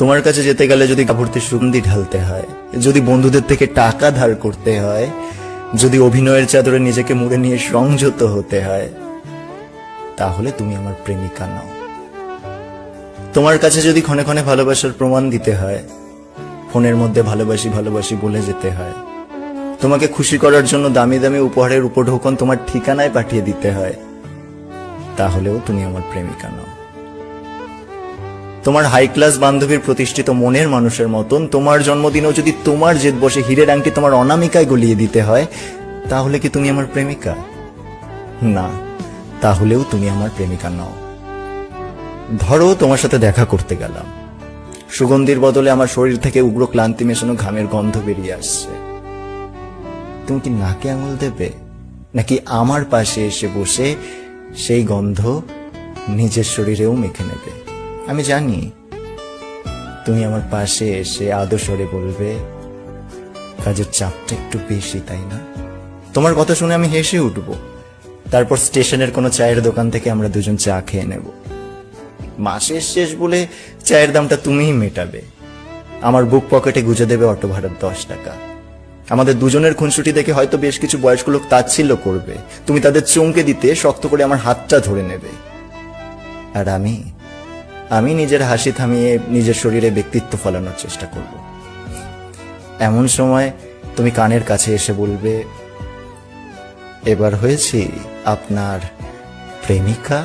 তোমার কাছে যেতে গেলে যদি কাপড়তে সুগন্ধি ঢালতে হয়, যদি বন্ধুদের থেকে টাকা ধার করতে হয়, যদি অভিনয়ের চাদরে নিজেকে মুড়ে নিয়ে সংযত হতে হয়, তাহলে তুমি আমার প্রেমিকা নও। তোমার কাছে যদি ক্ষণে ক্ষণে ভালোবাসার প্রমাণ দিতে হয়, ফোনের মধ্যে ভালোবাসি ভালোবাসি বলে যেতে হয়, তোমাকে খুশি করার জন্য দামি দামি উপহারের উপঢৌকন তোমার ঠিকানায় পাঠিয়ে দিতে হয়, তাহলেও তুমি আমার প্রেমিকা নও। তোমার হাই ক্লাস বান্ধবীর প্রতিষ্ঠিত মনের মানুষের মতন তোমার জন্মদিনেও যদি তোমার জেদ বসে হীরের আংটি তোমার অনামিকায় গলিয়ে দিতে হয়, তাহলে কি তুমি আমার প্রেমিকা? না, তাহলেও তুমি আমার প্রেমিকা নও। ধরো তোমার সাথে দেখা করতে গেলাম, সুগন্ধির বদলে আমার শরীর থেকে উগ্র ক্লান্তি মেশানো ঘামের গন্ধ বেরিয়ে আসছে। তুমি কি নাকে আঙুল দেবে, নাকি আমার পাশে এসে বসে সেই গন্ধ নিজের শরীরেও মেখে নেবে? আমি জানি তুমি আমার পাশে এসে আদর বলবে, কাজের চাপটা একটু বেশি, তাই না? তোমার কথা শুনে আমি হেসে উঠব। তারপর স্টেশনের কোনো চায়ের দোকান থেকে আমরা দুজন চা খেয়ে নেব। মাসের শেষ বলে চায়ের দামটা তুমিই মেটাবে। আমার বুক পকেটে গুজে দেবে অটো ভাড়ার 10 টাকা। আমাদের দুজনের খুনসুটি দেখে হয়তো বেশ কিছু বয়স্ক লোক তাচ্ছিল্য করবে। তুমি তাদের চমকে দিতে শক্ত করে আমার হাতটা ধরে নেবে। আর আমি নিজের হাসি থামিয়ে নিজের শরীরে ব্যক্তিত্ব ফলানোর চেষ্টা করব। এমন সময় তুমি কানের কাছে এসে বলবে, এবার হয়েছি আপনার প্রেমিকা।